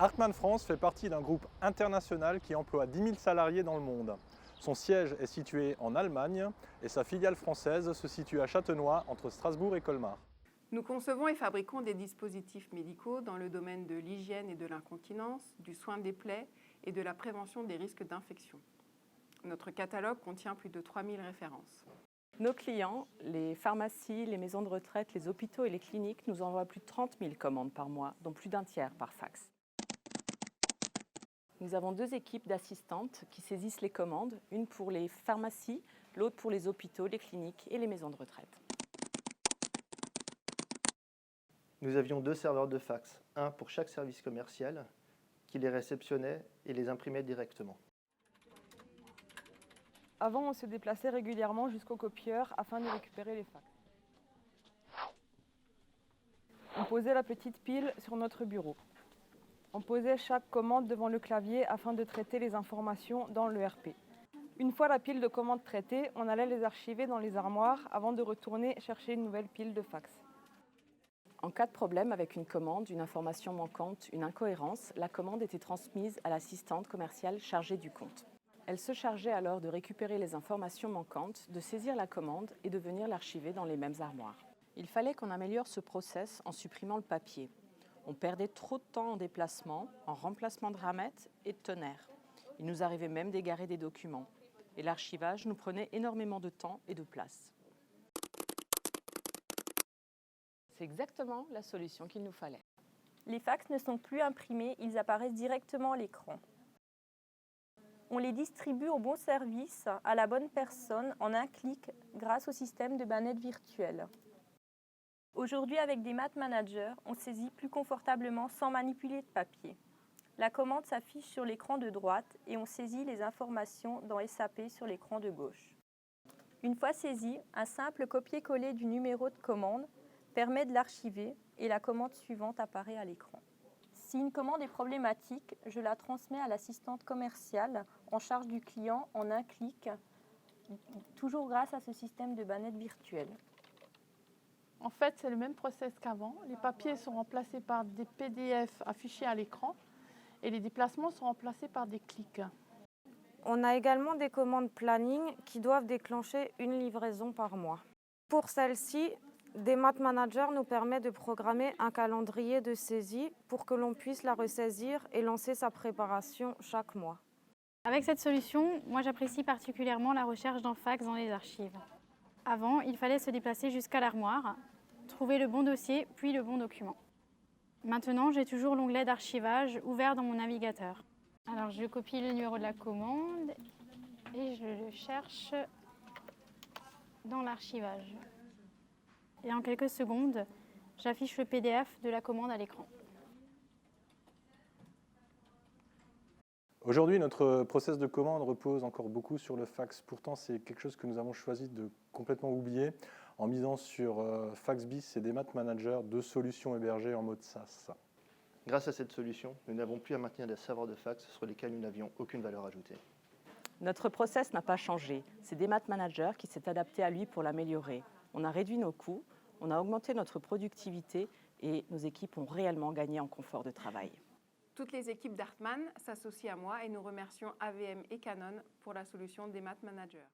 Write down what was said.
Hartmann France fait partie d'un groupe international qui emploie 10 000 salariés dans le monde. Son siège est situé en Allemagne et sa filiale française se situe à Châtenois, entre Strasbourg et Colmar. Nous concevons et fabriquons des dispositifs médicaux dans le domaine de l'hygiène et de l'incontinence, du soin des plaies et de la prévention des risques d'infection. Notre catalogue contient plus de 3000 références. Nos clients, les pharmacies, les maisons de retraite, les hôpitaux et les cliniques nous envoient plus de 30 000 commandes par mois, dont plus d'un tiers par fax. Nous avons 2 équipes d'assistantes qui saisissent les commandes, une pour les pharmacies, l'autre pour les hôpitaux, les cliniques et les maisons de retraite. Nous avions 2 serveurs de fax, un pour chaque service commercial, qui les réceptionnait et les imprimait directement. Avant, on se déplaçait régulièrement jusqu'au copieur afin de récupérer les fax. On posait la petite pile sur notre bureau. On posait chaque commande devant le clavier afin de traiter les informations dans l'ERP. Une fois la pile de commandes traitée, on allait les archiver dans les armoires avant de retourner chercher une nouvelle pile de fax. En cas de problème avec une commande, une information manquante, une incohérence, la commande était transmise à l'assistante commerciale chargée du compte. Elle se chargeait alors de récupérer les informations manquantes, de saisir la commande et de venir l'archiver dans les mêmes armoires. Il fallait qu'on améliore ce process en supprimant le papier. On perdait trop de temps en déplacement, en remplacement de ramettes et de tonnerres. Il nous arrivait même d'égarer des documents. Et l'archivage nous prenait énormément de temps et de place. C'est exactement la solution qu'il nous fallait. Les fax ne sont plus imprimés, ils apparaissent directement à l'écran. On les distribue au bon service, à la bonne personne, en un clic grâce au système de bannettes virtuelles. Aujourd'hui, avec des Mat Managers, on saisit plus confortablement sans manipuler de papier. La commande s'affiche sur l'écran de droite et on saisit les informations dans SAP sur l'écran de gauche. Une fois saisi, un simple copier-coller du numéro de commande permet de l'archiver et la commande suivante apparaît à l'écran. Si une commande est problématique, je la transmets à l'assistante commerciale en charge du client en un clic, toujours grâce à ce système de bannettes virtuelles. En fait, c'est le même process qu'avant. Les papiers sont remplacés par des PDF affichés à l'écran et les déplacements sont remplacés par des clics. On a également des commandes planning qui doivent déclencher une livraison par mois. Pour celle-ci, des Mat Managers nous permet de programmer un calendrier de saisie pour que l'on puisse la ressaisir et lancer sa préparation chaque mois. Avec cette solution, moi j'apprécie particulièrement la recherche d'un fax dans les archives. Avant, il fallait se déplacer jusqu'à l'armoire, trouver le bon dossier, puis le bon document. Maintenant, j'ai toujours l'onglet d'archivage ouvert dans mon navigateur. Alors, je copie le numéro de la commande et je le cherche dans l'archivage. Et en quelques secondes, j'affiche le PDF de la commande à l'écran. Aujourd'hui, notre process de commande repose encore beaucoup sur le fax. Pourtant, c'est quelque chose que nous avons choisi de complètement oublier en misant sur Faxbis et des Mat Managers, 2 solutions hébergées en mode SaaS. Grâce à cette solution, nous n'avons plus à maintenir des serveurs de fax sur lesquels nous n'avions aucune valeur ajoutée. Notre process n'a pas changé. C'est des Mat Managers qui s'est adapté à lui pour l'améliorer. On a réduit nos coûts, on a augmenté notre productivité et nos équipes ont réellement gagné en confort de travail. Toutes les équipes d'Hartmann s'associent à moi et nous remercions AVM et Canon pour la solution des Mat Managers.